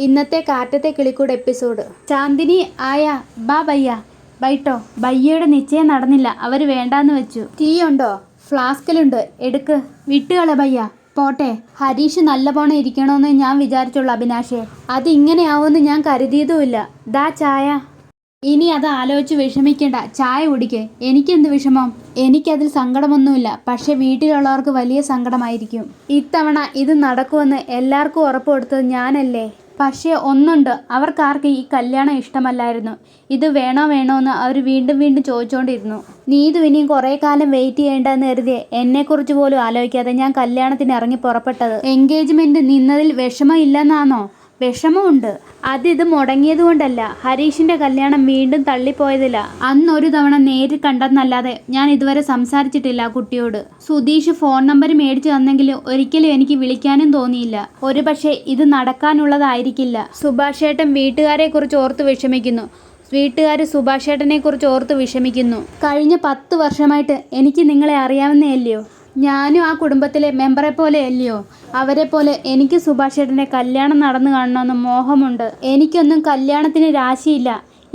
ഇന്നത്തെ കാറ്റത്തെ കിളിക്കൂട് എപ്പിസോഡ്. ചാന്ദിനി ആയ ബാ ബയ്യ ബൈട്ടോ. ബയ്യയുടെ നിശ്ചയം നടന്നില്ല, അവർ വേണ്ടാന്ന് വെച്ചു. ടീ ഉണ്ടോ? ഫ്ലാസ്കിലുണ്ട്, എടുക്ക്. വിട്ടുകള ബയ്യ, പോട്ടെ. ഹരീഷ് നല്ല പോണെ ഇരിക്കണമെന്ന് ഞാൻ വിചാരിച്ചുള്ളൂ അഭിനാഷേ. അത് ഇങ്ങനെയാവുമെന്ന് ഞാൻ കരുതിയതുമില്ല. ദാ ചായ. ഇനി അത് ആലോചിച്ച് വിഷമിക്കണ്ട, ചായ കുടിക്ക്. എനിക്കെന്ത് വിഷമം? എനിക്കതിൽ സങ്കടമൊന്നുമില്ല, പക്ഷെ വീട്ടിലുള്ളവർക്ക് വലിയ സങ്കടമായിരിക്കും. ഇത്തവണ ഇത് നടക്കുമെന്ന് എല്ലാവർക്കും ഉറപ്പ് കൊടുത്തത് ഞാനല്ലേ. പക്ഷേ ഒന്നുണ്ട്, അവർക്കാർക്ക് ഈ കല്യാണം ഇഷ്ടമല്ലായിരുന്നു. ഇത് വേണോ എന്ന് അവർ വീണ്ടും വീണ്ടും ചോദിച്ചുകൊണ്ടിരുന്നു. നീതു ഇനിയും കുറേ കാലം വെയിറ്റ് ചെയ്യേണ്ടെന്ന് കരുതിയേ എന്നെക്കുറിച്ച് പോലും ആലോചിക്കാതെ ഞാൻ കല്യാണത്തിന് ഇറങ്ങി പുറപ്പെട്ടത്. എൻഗേജ്മെൻറ്റ് നിന്നതിൽ വിഷമം ഇല്ലെന്നാണോ? വിഷമമുണ്ട്. ഇത് മുടങ്ങിയത് കൊണ്ടല്ല, ഹരീഷിന്റെ കല്യാണം വീണ്ടും തള്ളിപ്പോയതില്ല. അന്നൊരു തവണ നേരിൽ കണ്ടെന്നല്ലാതെ ഞാൻ ഇതുവരെ സംസാരിച്ചിട്ടില്ല ആ കുട്ടിയോട്. സുധീഷ് ഫോൺ നമ്പർ മേടിച്ചു തന്നെങ്കിലും ഒരിക്കലും എനിക്ക് വിളിക്കാനും തോന്നിയില്ല. ഒരുപക്ഷെ ഇത് നടക്കാനുള്ളതായിരിക്കില്ല. സുഭാഷേട്ടൻ വീട്ടുകാരെ കുറിച്ച് ഓർത്ത് വിഷമിക്കുന്നു. വീട്ടുകാർ സുഭാഷേട്ടനെ കുറിച്ച് ഓർത്ത് വിഷമിക്കുന്നു. കഴിഞ്ഞ 10 വർഷമായിട്ട് എനിക്ക് നിങ്ങളെ അറിയാവുന്നതല്ലയോ? ഞാനും ആ കുടുംബത്തിലെ മെമ്പറെ പോലെ അല്ലയോ? അവരെ പോലെ എനിക്ക് സുഭാഷേട്ടൻ്റെ കല്യാണം നടന്നു കാണണമെന്ന് മോഹമുണ്ട്. എനിക്കൊന്നും കല്യാണത്തിന് രാശിയില്ല.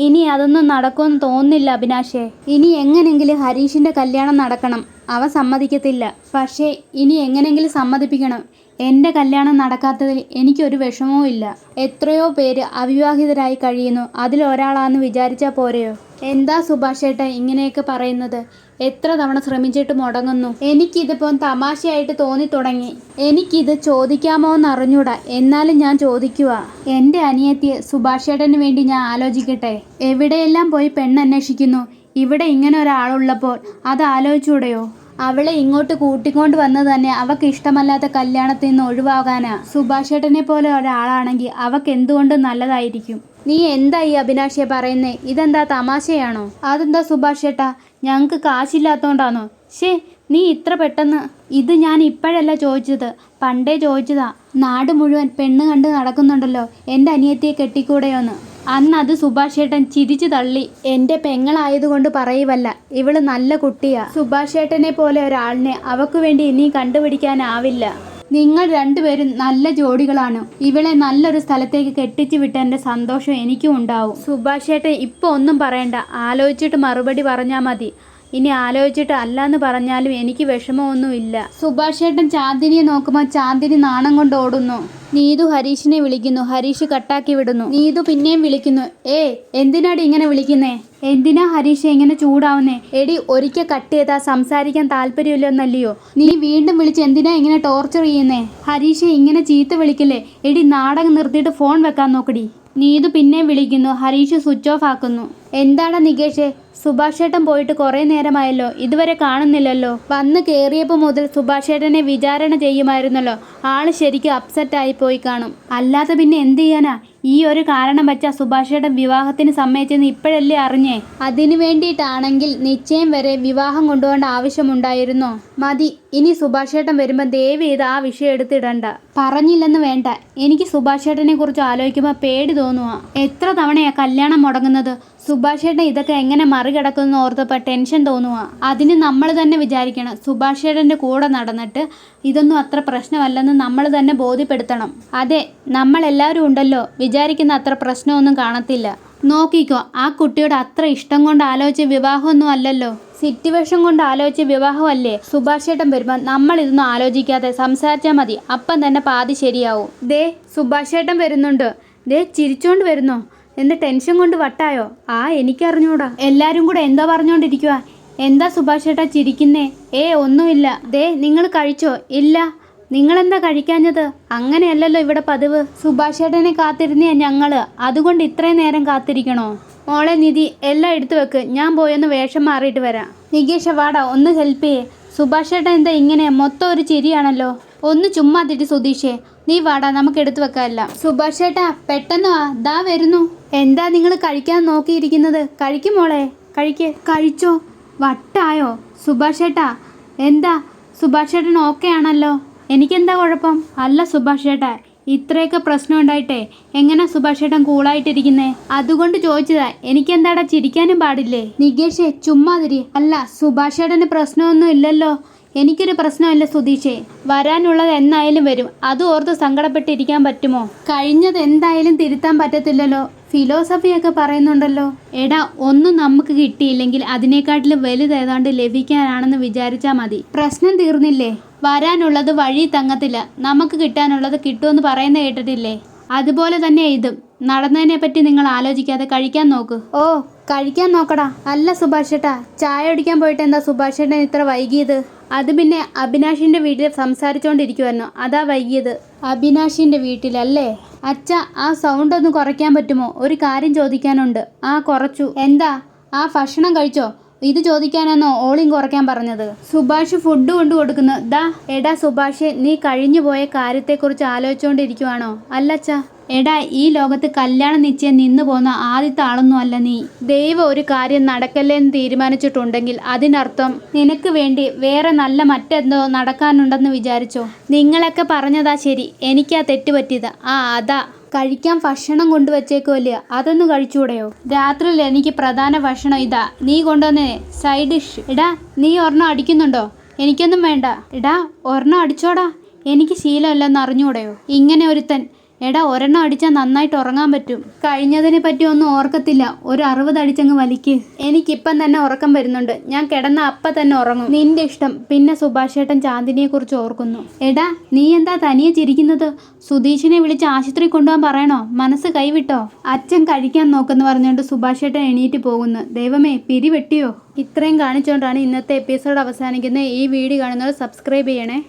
ഇനി അതൊന്നും നടക്കുമെന്ന് തോന്നുന്നില്ല അഭിനാഷേ. ഇനി എങ്ങനെങ്കിലും ഹരീഷിൻ്റെ കല്യാണം നടക്കണം. അവ സമ്മതിക്കത്തില്ല. പക്ഷേ ഇനി എങ്ങനെങ്കിലും സമ്മതിപ്പിക്കണം. എൻ്റെ കല്യാണം നടക്കാത്തതിൽ എനിക്കൊരു വിഷമവും ഇല്ല. എത്രയോ പേര് അവിവാഹിതരായി കഴിയുന്നു, അതിലൊരാളാണെന്ന് വിചാരിച്ചാൽ പോരെയോ? എന്താ സുഭാഷേട്ടൻ ഇങ്ങനെയൊക്കെ പറയുന്നത്? എത്ര തവണ ശ്രമിച്ചിട്ട് മുടങ്ങുന്നു. എനിക്കിതിപ്പോൾ തമാശയായിട്ട് തോന്നി തുടങ്ങി. എനിക്കിത് ചോദിക്കാമോ എന്ന് അറിഞ്ഞൂടാ, എന്നാലും ഞാൻ ചോദിക്കുക. എൻ്റെ അനിയത്തിയെ സുഭാഷേട്ടന് വേണ്ടി ഞാൻ ആലോചിക്കട്ടെ. എവിടെയെല്ലാം പോയി പെണ്ണന്വേഷിക്കുന്നു. ഇവിടെ ഇങ്ങനെ ഒരാളുള്ളപ്പോൾ അത് ആലോചിച്ചൂടെയോ? അവളെ ഇങ്ങോട്ട് കൂട്ടിക്കൊണ്ട് വന്നത് തന്നെ അവൾക്ക് ഇഷ്ടമല്ലാത്ത കല്യാണത്തിൽ നിന്ന് ഒഴിവാകാനാ. സുഭാഷേട്ടനെ പോലെ ഒരാളാണെങ്കിൽ അവൾക്ക് എന്തുകൊണ്ടും നല്ലതായിരിക്കും. നീ എന്താ ഈ അഭിനാഷിയെ പറയുന്നേ? ഇതെന്താ തമാശയാണോ? അതെന്താ സുഭാഷേട്ടാ, ഞങ്ങൾക്ക് കാശില്ലാത്തോണ്ടാണോ? നീ ഇത്ര പെട്ടെന്ന്? ഇത് ഞാൻ ഇപ്പോഴല്ല ചോദിച്ചത്, പണ്ടേ ചോദിച്ചതാ. നാട് മുഴുവൻ പെണ്ണ് കണ്ട് നടക്കുന്നുണ്ടല്ലോ, എൻ്റെ അനിയത്തിയെ കെട്ടിക്കൂടെയോന്ന്. അന്ന് അത് സുഭാഷേട്ടൻ ചിരിച്ചു തള്ളി. എൻ്റെ പെങ്ങളായതുകൊണ്ട് പറയുവല്ല, ഇവള് നല്ല കുട്ടിയാ. സുഭാഷേട്ടനെ പോലെ ഒരാളിനെ അവക്ക് വേണ്ടി ഇനി കണ്ടുപിടിക്കാനാവില്ല. നിങ്ങൾ രണ്ടുപേരും നല്ല ജോഡികളാണ്. ഇവളെ നല്ലൊരു സ്ഥലത്തേക്ക് കെട്ടിച്ചു വിട്ടതിൻ്റെ സന്തോഷം എനിക്കും ഉണ്ടാവും. സുഭാഷേട്ടൻ ഇപ്പോൾ ഒന്നും പറയണ്ട, ആലോചിച്ചിട്ട് മറുപടി പറഞ്ഞാൽ മതി. ഇനി ആലോചിച്ചിട്ട് അല്ലാന്ന് പറഞ്ഞാലും എനിക്ക് വിഷമമൊന്നുമില്ല. സുഭാഷേട്ടൻ ചാന്ദിനിയെ നോക്കുമ്പോൾ ചാന്ദിനി നാണം കൊണ്ട് ഓടുന്നു. നീതു ഹരീഷിനെ വിളിക്കുന്നു. ഹരീഷ് കട്ടാക്കി വിടുന്നു. നീതു പിന്നെയും വിളിക്കുന്നു. എന്തിനാടി ഇങ്ങനെ വിളിക്കുന്നേ? എന്തിനാ ഹരീഷ് ഇങ്ങനെ ചൂടാവുന്നേ? എടി, ഒരിക്കൽ കട്ട് ചെയ്താൽ സംസാരിക്കാൻ താല്പര്യമില്ലെന്നല്ലയോ? നീ വീണ്ടും വിളിച്ച് എന്തിനാ ഇങ്ങനെ ടോർച്ചർ ചെയ്യുന്നേ? ഹരീഷെ ഇങ്ങനെ ചീത്ത വിളിക്കല്ലേ. എടി, നാടകം നിർത്തിയിട്ട് ഫോൺ വെക്കാൻ നോക്കടി. നീതു പിന്നെയും വിളിക്കുന്നു. ഹരീഷ് സ്വിച്ച് ഓഫ് ആക്കുന്നു. എന്താടാ നികേഷേ, സുഭാഷേട്ടൻ പോയിട്ട് കുറേ നേരമായല്ലോ, ഇതുവരെ കാണുന്നില്ലല്ലോ. വന്ന് കയറിയപ്പോൾ മുതൽ സുഭാഷേട്ടനെ വിചാരണ ചെയ്യുമായിരുന്നല്ലോ. ആള് ശരിക്കും അപ്സെറ്റായി പോയി കാണും. അല്ലാതെ പിന്നെ എന്ത് ചെയ്യാനാ? ഈ ഒരു കാരണം വെച്ചാൽ സുഭാഷേട്ടൻ വിവാഹത്തിന് സമ്മതിച്ചെന്ന് ഇപ്പോഴല്ലേ അറിഞ്ഞേ? അതിനു വേണ്ടിയിട്ടാണെങ്കിൽ നിശ്ചയം വരെ വിവാഹം കൊണ്ടുപോകേണ്ട ആവശ്യമുണ്ടായിരുന്നോ? മതി, ഇനി സുഭാഷേട്ടൻ വരുമ്പോൾ ദയവ് ചെയ്ത് ആ വിഷയം എടുത്തിടണ്ട. പറഞ്ഞില്ലെന്ന് വേണ്ട, എനിക്ക് സുഭാഷേട്ടനെ കുറിച്ച് ആലോചിക്കുമ്പോൾ പേടി തോന്നുക. എത്ര തവണയാ കല്യാണം മുടങ്ങുന്നത്. സുഭാഷേട്ടൻ ഇതൊക്കെ എങ്ങനെ മറികടക്കുന്നു ഓർത്തപ്പോൾ ടെൻഷൻ തോന്നുക. അതിന് നമ്മൾ തന്നെ വിചാരിക്കണം. സുഭാഷേട്ടൻ്റെ കൂടെ നടന്നിട്ട് ഇതൊന്നും അത്ര പ്രശ്നമല്ലെന്ന് നമ്മൾ തന്നെ ബോധ്യപ്പെടുത്തണം. അതെ, നമ്മളെല്ലാവരും ഉണ്ടല്ലോ, വിചാരിക്കുന്ന അത്ര പ്രശ്നമൊന്നും കാണത്തില്ല. നോക്കിക്കോ, ആ കുട്ടിയോട് അത്ര ഇഷ്ടം കൊണ്ട് ആലോചിച്ച വിവാഹമൊന്നും അല്ലല്ലോ, സിറ്റുവേഷൻ കൊണ്ട് ആലോചിച്ച വിവാഹമല്ലേ. സുഭാഷേട്ടൻ വരുമ്പോൾ നമ്മൾ ഇതൊന്നും ആലോചിക്കാതെ സംസാരിച്ചാൽ മതി. അപ്പം തന്നെ പാതി ശരിയാവും. ദേ സുഭാഷേട്ടൻ വരുന്നുണ്ട്. ദേ ചിരിച്ചോണ്ട് വരുന്നോ? എന്ത് ടെൻഷൻ കൊണ്ട് വട്ടായോ? എനിക്കറിഞ്ഞൂടാ. എല്ലാവരും കൂടെ എന്തോ പറഞ്ഞുകൊണ്ടിരിക്കുക. എന്താ സുഭാഷേട്ടാ ചിരിക്കുന്നേ? ഒന്നുമില്ല. ദേ നിങ്ങൾ കഴിച്ചോ? ഇല്ല. നിങ്ങളെന്താ കഴിക്കാഞ്ഞത്? അങ്ങനെയല്ലല്ലോ ഇവിടെ പതിവ്. സുഭാഷേട്ടനെ കാത്തിരുന്നേ ഞങ്ങള്, അതുകൊണ്ട് ഇത്രയും നേരം കാത്തിരിക്കണോ? മോളെ നിധി, എല്ലാം എടുത്തു വെക്ക്, ഞാൻ പോയൊന്ന് വേഷം മാറിയിട്ട് വരാം. നികേഷ വാടാ, ഒന്ന് ഹെൽപ്പ് ചെയ്യേ. സുഭാഷേട്ടൻ എന്താ ഇങ്ങനെ? മൊത്തം ഒരു ചിരിയാണല്ലോ. ഒന്ന് ചുമ്മാ തിരി സുധീഷേ, നീ വാടാ, നമുക്ക് എടുത്തു വെക്കാമല്ല. സുഭാഷേട്ടാ പെട്ടെന്ന് വാ, ദാ വരുന്നു. എന്താ നിങ്ങൾ കഴിക്കാൻ നോക്കിയിരിക്കുന്നത്? കഴിക്കും മോളെ, കഴിച്ചോ. വട്ടായോ സുഭാഷേട്ടാ? എന്താ സുഭാഷേട്ടൻ ഓക്കെ ആണല്ലോ? എനിക്കെന്താ കുഴപ്പം? അല്ല സുഭാഷേട്ടാ, ഇത്രയൊക്കെ പ്രശ്നം ഉണ്ടായിട്ടേ എങ്ങനെ സുഭാഷേട്ടൻ കൂളായിട്ടിരിക്കുന്നേ? അതുകൊണ്ട് ചോദിച്ചതാ. എനിക്കെന്താടാ ചിരിക്കാനും പാടില്ലേ? നികേഷേ ചുമ്മാതിരി. അല്ല സുഭാഷേട്ടന് പ്രശ്നമൊന്നും ഇല്ലല്ലോ. എനിക്കൊരു പ്രശ്നമല്ല സുധീഷേ, വരാനുള്ളത് എന്നായാലും വരും. അത് ഓർത്ത് സങ്കടപ്പെട്ടിരിക്കാൻ പറ്റുമോ? കഴിഞ്ഞത് എന്തായാലും തിരുത്താൻ പറ്റത്തില്ലല്ലോ. ഫിലോസഫിയൊക്കെ പറയുന്നുണ്ടല്ലോ. എടാ, ഒന്നും നമുക്ക് കിട്ടിയില്ലെങ്കിൽ അതിനേക്കാട്ടിലും വലുതേതാണ്ട് ലഭിക്കാനാണെന്ന് വിചാരിച്ചാൽ മതി. പ്രശ്നം തീർന്നില്ലേ? വരാനുള്ളത് വഴി തങ്ങത്തില്ല, നമുക്ക് കിട്ടാനുള്ളത് കിട്ടുമെന്ന് പറയുന്ന കേട്ടിട്ടില്ലേ? അതുപോലെ തന്നെ ഇതും. നടന്നതിനെ പറ്റി നിങ്ങൾ ആലോചിക്കാതെ കഴിക്കാൻ നോക്ക്. ഓ, കഴിക്കാൻ നോക്കടാ. അല്ല സുഭാഷ് ചേട്ടാ, ചായ കുടിക്കാൻ പോയിട്ട് എന്താ സുഭാഷ് ചേട്ടൻ ഇത്ര വൈകിയത്? അത് പിന്നെ അഭിനാഷിൻ്റെ വീട്ടിൽ സംസാരിച്ചുകൊണ്ടിരിക്കുമായിരുന്നു, അതാ വൈകിയത്. അഭിനാഷിൻ്റെ വീട്ടിലല്ലേ? അച്ഛ, ആ സൗണ്ട് ഒന്ന് കുറയ്ക്കാൻ പറ്റുമോ? ഒരു കാര്യം ചോദിക്കാനുണ്ട്. ആ, കുറച്ചു. എന്താ? ആ, ഭക്ഷണം കഴിച്ചോ? ഇത് ചോദിക്കാനാണോ ഓളിയും കുറയ്ക്കാൻ പറഞ്ഞത്? സുഭാഷ് ഫുഡ് കൊണ്ടു കൊടുക്കുന്നു. എടാ സുഭാഷ്, നീ കഴിഞ്ഞു പോയ കാര്യത്തെക്കുറിച്ച് ആലോചിച്ചുകൊണ്ടിരിക്കുവാണോ? അല്ലച്ചാ. എടാ, ഈ ലോകത്ത് കല്യാണ നിശ്ചയം നിന്നു പോന്ന ആദ്യത്തെ ആളൊന്നും അല്ല നീ. ദൈവം ഒരു കാര്യം നടക്കല്ലേന്ന് തീരുമാനിച്ചിട്ടുണ്ടെങ്കിൽ അതിനർത്ഥം നിനക്ക് വേണ്ടി വേറെ നല്ല മറ്റെന്തോ നടക്കാനുണ്ടെന്ന് വിചാരിച്ചോ? നിങ്ങളൊക്കെ പറഞ്ഞതാ ശരി, എനിക്കാ തെറ്റുപറ്റിയത്. അതാ. കഴിക്കാൻ ഭക്ഷണം കൊണ്ടുവച്ചേക്കുമല്ലേ, അതൊന്ന് കഴിച്ചുകൂടെയോ? രാത്രിയിൽ എനിക്ക് പ്രധാന ഭക്ഷണം ഇതാ. നീ കൊണ്ടുവന്നേ സൈഡ് ഡിഷ്. എടാ, നീ ഒരെണ്ണം അടിക്കുന്നുണ്ടോ? എനിക്കൊന്നും വേണ്ട. എടാ, ഒരെണ്ണം അടിച്ചോടാ. എനിക്ക് ശീലമല്ലെന്ന് അറിഞ്ഞൂടെയോ ഇങ്ങനെ ഒരുത്തൻ? എടാ, ഒരെണ്ണം അടിച്ചാൽ നന്നായിട്ട് ഉറങ്ങാൻ പറ്റും. കഴിഞ്ഞതിനെ പറ്റി ഒന്നും ഓർക്കത്തില്ല. ഒരു 60 അടിച്ചങ്ങ് വലിക്ക്. എനിക്കിപ്പം തന്നെ ഉറക്കം വരുന്നുണ്ട്. ഞാൻ കിടന്ന അപ്പം തന്നെ ഉറങ്ങും. നിന്റെ ഇഷ്ടം. പിന്നെ സുഭാഷ് ചേട്ടൻ ചാന്ദിനിയെ കുറിച്ച് ഓർക്കുന്നു. എടാ, നീ എന്താ തനിയെ ചിരിക്കുന്നത്? സുധീഷിനെ വിളിച്ച് ആശുപത്രി കൊണ്ടുപോകാൻ പറയണോ? മനസ്സ് കൈവിട്ടോ? അച്ഛൻ കഴിക്കാൻ നോക്കെന്ന് പറഞ്ഞുകൊണ്ട് സുഭാഷ് ചേട്ടൻ എണീറ്റ് പോകുന്നു. ദൈവമേ, പിരിവെട്ടിയോ? ഇത്രയും കാണിച്ചുകൊണ്ടാണ് ഇന്നത്തെ എപ്പിസോഡ് അവസാനിക്കുന്നത്. ഈ വീഡിയോ കാണുന്നവർ സബ്സ്ക്രൈബ് ചെയ്യണേ.